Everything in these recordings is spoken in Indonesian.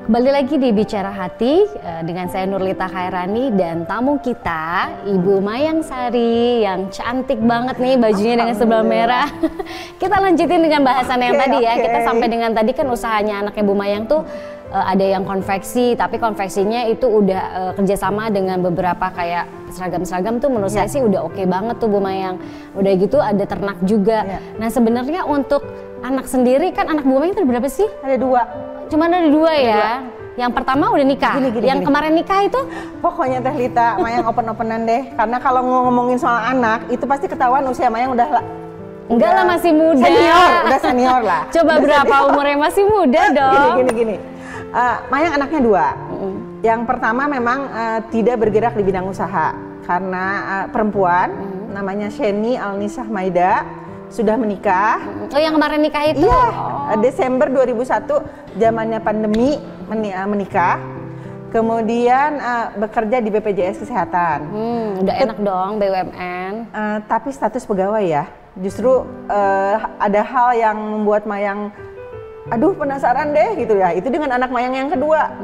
Kembali lagi di Bicara Hati dengan saya Nurlita Khairani dan tamu kita Ibu Mayang Sari yang cantik banget nih bajunya dengan sebelah merah. Kita lanjutin dengan bahasan yang tadi ya. Kita sampai dengan tadi kan usahanya anaknya Bu Mayang tuh ada yang konveksi, tapi konveksinya itu udah kerjasama dengan beberapa kayak seragam-seragam tuh menurut saya sih udah oke banget tuh Bu Mayang. Udah gitu ada ternak juga. Nah sebenarnya untuk anak sendiri kan anak Bu Mayang itu berapa sih? Ada 2. Cuma ada 2 ya. Yang pertama udah nikah. Yang kemarin nikah itu? Pokoknya Teh Lita, Mayang open-openan deh. Karena kalau ngomongin soal anak, itu pasti ketahuan usia Mayang udah enggak lah, masih muda. Udah senior lah. Coba udah berapa senior. Umurnya masih muda dong. Gini. Mayang anaknya 2. Yang pertama memang tidak bergerak di bidang usaha. Karena perempuan, namanya Sheni Alnisah Maida. Sudah menikah. Oh yang kemarin nikah itu? Iya, Desember 2001 zamannya pandemi menikah. Kemudian bekerja di BPJS Kesehatan. Udah enak dong BUMN. Tapi status pegawai ya. Justru ada hal yang membuat Mayang aduh penasaran deh gitu ya. Itu dengan anak Mayang yang kedua.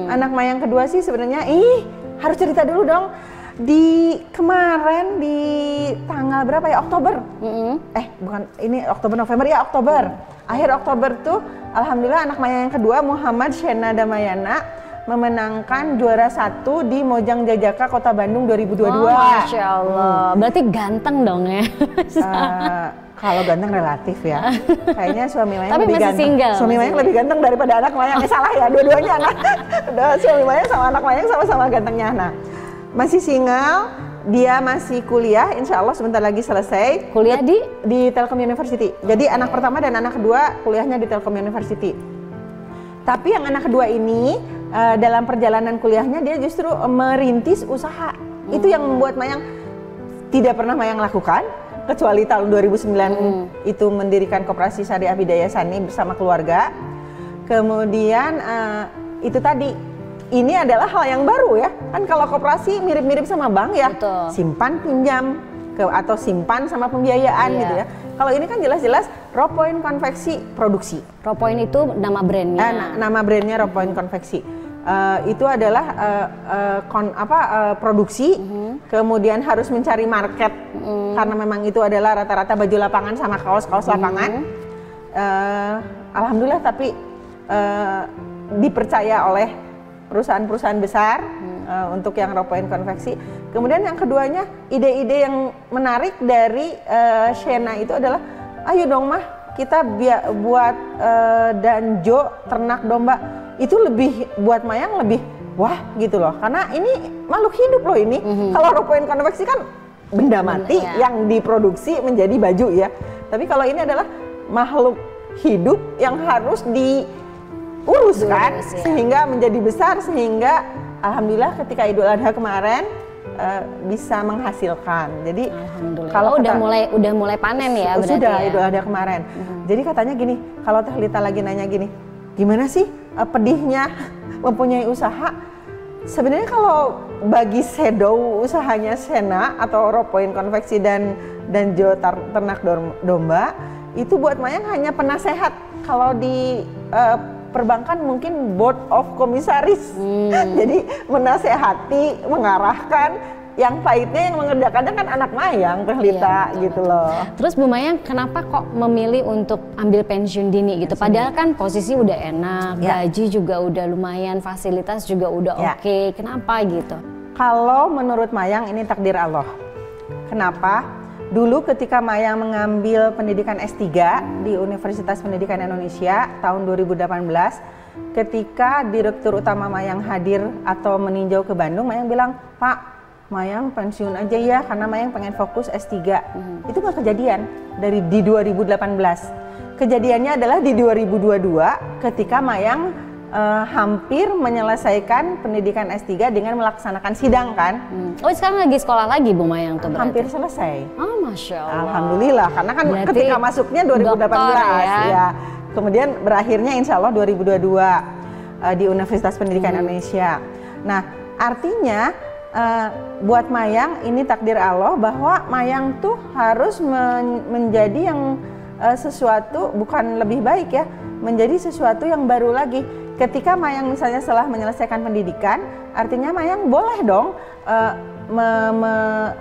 Anak Mayang kedua sih sebenarnya harus cerita dulu dong. Di kemarin di tanggal berapa ya, Oktober? Bukan ini Oktober November ya, Oktober. Akhir Oktober tuh alhamdulillah anak Mayang yang kedua Muhammad Shena Damayana memenangkan juara 1 di Mojang Jajaka Kota Bandung 2022. Masya Allah, berarti ganteng dong ya? Kalau ganteng relatif ya. Kayaknya suami Mayang tapi lebih ganteng. Single, suami Mayang lebih ganteng daripada anak Mayang. Salah ya, dua-duanya anak. Suami Mayang sama anak Mayang sama-sama gantengnya. Nah, masih single, dia masih kuliah, insya Allah sebentar lagi selesai. Kuliah di Telkom University. Jadi anak pertama dan anak kedua kuliahnya di Telkom University. Tapi yang anak kedua ini dalam perjalanan kuliahnya dia justru merintis usaha. Itu yang membuat Mayang tidak pernah Mayang lakukan, kecuali tahun 2009 itu mendirikan Koperasi Syariah Bidayah Sani bersama keluarga. Kemudian itu tadi. Ini adalah hal yang baru ya, kan kalau koperasi mirip-mirip sama bank ya. Betul. Simpan pinjam atau simpan sama pembiayaan gitu ya. Kalau ini kan jelas-jelas Raw Point Konveksi Produksi. Raw Point itu nama brandnya. Nama brandnya Raw Point Konveksi. Itu adalah produksi, kemudian harus mencari market karena memang itu adalah rata-rata baju lapangan sama kaos-kaos lapangan. Alhamdulillah tapi dipercaya oleh perusahaan-perusahaan besar untuk yang Raw Point Konveksi. Kemudian yang keduanya ide-ide yang menarik dari Shena itu adalah ayo dong mah kita buat danjo ternak domba. Itu lebih buat Mayang lebih wah gitu loh, karena ini makhluk hidup loh ini. Kalau Raw Point Konveksi kan benda mati yang diproduksi menjadi baju ya, tapi kalau ini adalah makhluk hidup yang harus urus kan, sehingga menjadi besar, sehingga alhamdulillah ketika Idul Adha kemarin bisa menghasilkan. Jadi kalau udah mulai panen ya berarti sudah ya? Idul Adha kemarin. Jadi katanya gini, kalau Teh Lita lagi nanya gini, gimana sih pedihnya mempunyai usaha? Sebenarnya kalau bagi shadow usahanya Shena atau Raw Point Konveksi dan Jo ternak domba, itu buat Mayang hanya penasehat. Kalau di perbankan mungkin board of komisaris, jadi menasehati, mengarahkan. Yang pahitnya yang mengerjakannya kan anak Mayang, Teh Lita gitu loh. Terus Bu Mayang kenapa kok memilih untuk ambil pensiun dini gitu? Padahal kan posisi udah enak, gaji juga udah lumayan, fasilitas juga udah oke. Kenapa gitu? Kalau menurut Mayang ini takdir Allah. Kenapa? Dulu ketika Mayang mengambil pendidikan S3 di Universitas Pendidikan Indonesia tahun 2018, ketika Direktur Utama Mayang hadir atau meninjau ke Bandung, Mayang bilang, "Pak, Mayang pensiun aja ya karena Mayang pengen fokus S3." Itu nggak kejadian di 2018. Kejadiannya adalah di 2022 ketika Mayang hampir menyelesaikan pendidikan S3 dengan melaksanakan sidang kan. Oh sekarang lagi sekolah lagi Bu Mayang tuh berarti? Hampir selesai. Oh Masya Allah. Alhamdulillah, karena kan berarti ketika masuknya 2018 ya. Kemudian berakhirnya insya Allah 2022 di Universitas Pendidikan Indonesia. Nah artinya buat Mayang ini takdir Allah bahwa Mayang tuh harus menjadi yang sesuatu bukan lebih baik ya, menjadi sesuatu yang baru lagi. ketika Mayang misalnya setelah menyelesaikan pendidikan, artinya Mayang boleh dong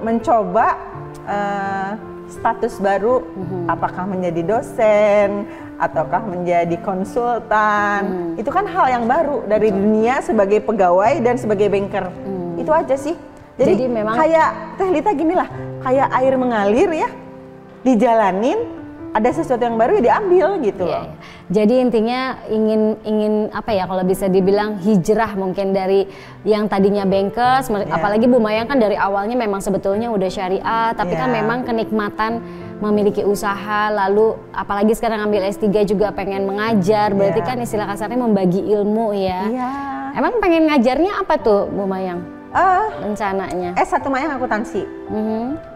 mencoba status baru, apakah menjadi dosen ataukah menjadi konsultan. Itu kan hal yang baru dari dunia sebagai pegawai dan sebagai banker. Itu aja sih. Jadi memang kayak Teh Lita gini lah, kayak air mengalir ya, dijalanin, ada sesuatu yang baru ya diambil gitu loh. Jadi intinya ingin apa ya, kalau bisa dibilang hijrah mungkin dari yang tadinya bankers, apalagi Bu Mayang kan dari awalnya memang sebetulnya udah syariah, tapi kan memang kenikmatan memiliki usaha, lalu apalagi sekarang ambil S3 juga pengen mengajar, berarti kan istilah kasarnya membagi ilmu ya. Emang pengen ngajarnya apa tuh Bu Mayang? Rencananya S1 Mayang akuntansi,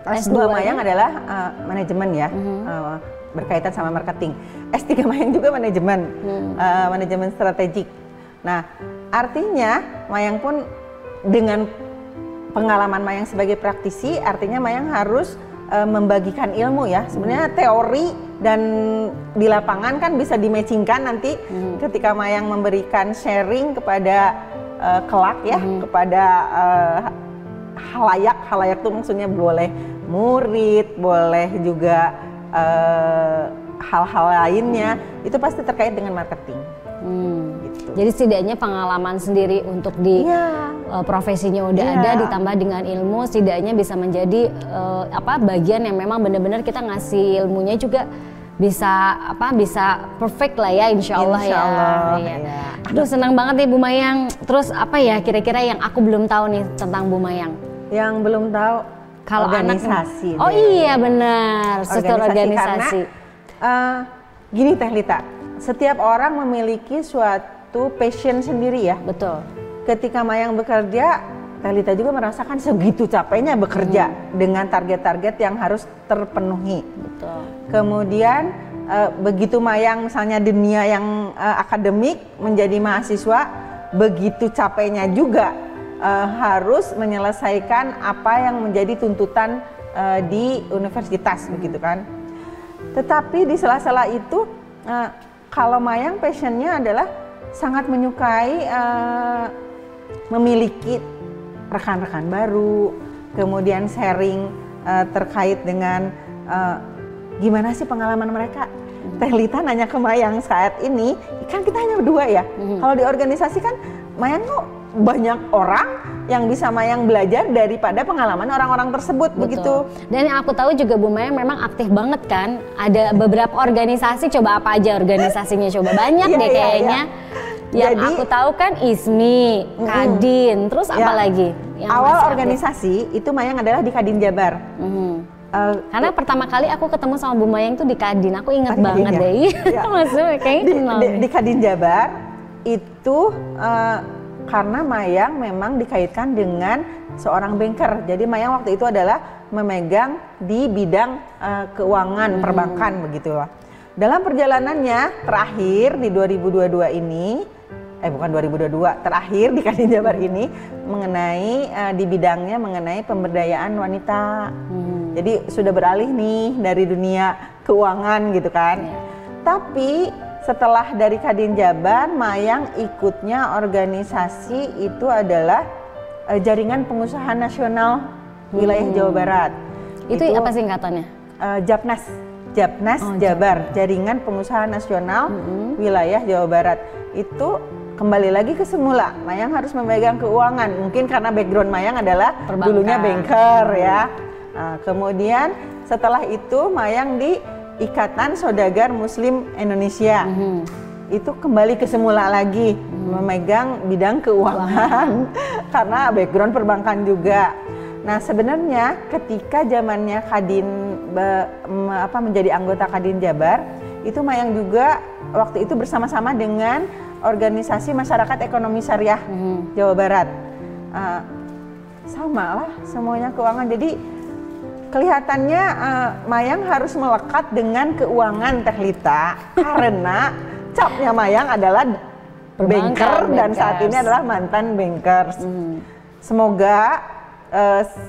S2 Mayang adalah manajemen ya, berkaitan sama marketing. S3 Mayang juga manajemen, manajemen strategik. Nah, artinya Mayang pun dengan pengalaman Mayang sebagai praktisi, artinya Mayang harus membagikan ilmu ya. Sebenarnya teori dan di lapangan kan bisa dimatchingkan nanti ketika Mayang memberikan sharing kepada kelak ya, kepada halayak tuh maksudnya boleh murid, boleh juga hal-hal lainnya, itu pasti terkait dengan marketing. Gitu. Jadi setidaknya pengalaman sendiri untuk di profesinya udah ada, ditambah dengan ilmu, setidaknya bisa menjadi bagian yang memang benar-benar kita ngasih ilmunya juga bisa perfect lah ya, insya Allah ya. Aduh, senang banget nih Bu Mayang. Terus apa ya kira-kira yang aku belum tahu nih tentang Bu Mayang? Yang belum tahu kalau organisasi. Oh iya benar, struktur organisasi. Karena, gini Teh Lita, setiap orang memiliki suatu passion sendiri ya. Betul. Ketika Mayang bekerja, Teh Lita juga merasakan segitu capeknya bekerja dengan target-target yang harus terpenuhi. Betul. Kemudian begitu Mayang misalnya dunia yang akademik menjadi mahasiswa, begitu capeknya juga harus menyelesaikan apa yang menjadi tuntutan di universitas begitu kan. Tetapi di sela-sela itu kalau Mayang passionnya adalah sangat menyukai memiliki rekan-rekan baru, kemudian sharing terkait dengan gimana sih pengalaman mereka. Teh Lita nanya ke Mayang saat ini, kan kita hanya berdua ya. Kalau di organisasi kan Mayang kok banyak orang yang bisa Mayang belajar daripada pengalaman orang-orang tersebut. Betul. Begitu. Dan yang aku tahu juga Bu Mayang memang aktif banget kan. Ada beberapa organisasi, coba apa aja organisasinya, coba banyak deh kayaknya. Yang jadi, aku tahu kan ISMI, Kadin, terus apa lagi? Yang awal organisasi itu Mayang adalah di Kadin Jabar. Karena pertama kali aku ketemu sama Bu Mayang tuh di Kadin, aku ingat banget deh. Maksudnya kayaknya kenal. Di Kadin Jabar itu karena Mayang memang dikaitkan dengan seorang banker. Jadi Mayang waktu itu adalah memegang di bidang keuangan perbankan begitu loh. Dalam perjalanannya terakhir di 2022 ini, bukan 2022, terakhir di Kadin Jabar ini mengenai di bidangnya mengenai pemberdayaan wanita. Jadi sudah beralih nih dari dunia keuangan gitu kan. Tapi setelah dari Kadin Jabar, Mayang ikutnya organisasi itu adalah Jaringan Pengusaha Nasional Wilayah Jawa Barat. Itu apa singkatannya? Japnas. Jabar, Jaringan Pengusaha Nasional Wilayah Jawa Barat. Itu kembali lagi ke semula, Mayang harus memegang keuangan. Mungkin karena background Mayang adalah dulunya banker ya. Nah, kemudian setelah itu Mayang di Ikatan Saudagar Muslim Indonesia. Itu kembali ke semula lagi, memegang bidang keuangan karena background perbankan juga. Nah sebenarnya ketika zamannya Kadin menjadi anggota Kadin Jabar, itu Mayang juga waktu itu bersama-sama dengan organisasi masyarakat ekonomi syariah Jawa Barat. Sama lah semuanya keuangan. Jadi kelihatannya Mayang harus melekat dengan keuangan Teh Lita karena capnya Mayang adalah banker dan saat ini adalah mantan bankers. Semoga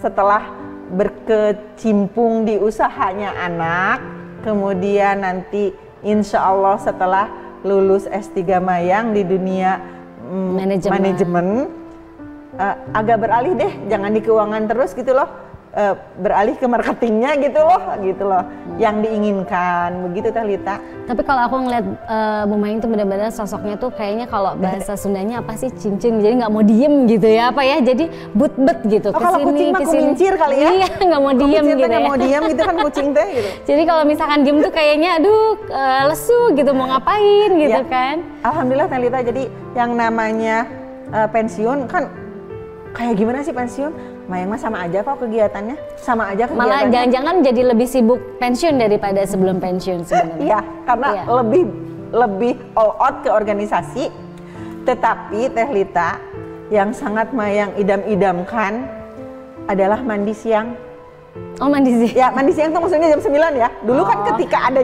setelah berkecimpung di usahanya anak, kemudian nanti insya Allah setelah lulus S3 Mayang di dunia manajemen, agak beralih deh, jangan di keuangan terus gitu loh, beralih ke marketingnya gitu loh, yang diinginkan begitu Teh Lita. Tapi kalau aku ngeliat Bu Mayang tuh benar-benar sosoknya tuh kayaknya kalau bahasa Sundanya apa sih, cincin, jadi nggak mau diem gitu ya, apa ya, jadi but gitu, kalau kucing mah kumincir kali ya. Iya, nggak mau diem gitu nggak ya. mau diem gitu kan kucing teh gitu. Jadi kalau misalkan diem tuh kayaknya aduh lesu gitu, mau ngapain gitu Ya, kan. Alhamdulillah Teh Lita, jadi yang namanya pensiun kan kayak gimana sih pensiun? Mayang mah sama aja kok kegiatannya, sama aja kegiatannya. Malah jangan-jangan jadi lebih sibuk pensiun daripada sebelum pensiun sebenarnya. Iya, karena lebih all out ke organisasi. Tetapi Teh Lita, yang sangat Mayang idam-idamkan adalah mandi siang. Oh, mandi siang. Ya, mandi siang tuh maksudnya jam 9 ya. Dulu kan ketika ada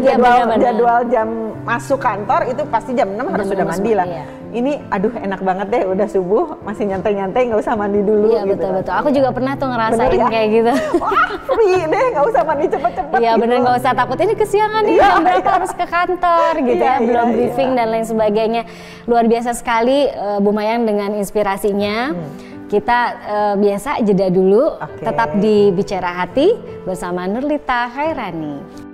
jadwal jam masuk kantor itu pasti jam 6 harus sudah mandi lah. Iya. Ini aduh enak banget deh, udah subuh masih nyantai-nyantai, nggak usah mandi dulu. Iya, gitu. betul. Aku juga pernah tuh ngerasain Bener ya? kayak gitu. Wah, free deh, nggak usah mandi cepet-cepet. Iya, gitu. bener, nggak usah takut ini kesiangan nih, jam berapa harus ke kantor gitu ya, belum briefing dan lain sebagainya. Luar biasa sekali Bu Mayang dengan inspirasinya. Kita biasa jeda dulu, tetap di Bicara Hati bersama Nurlita Khairani.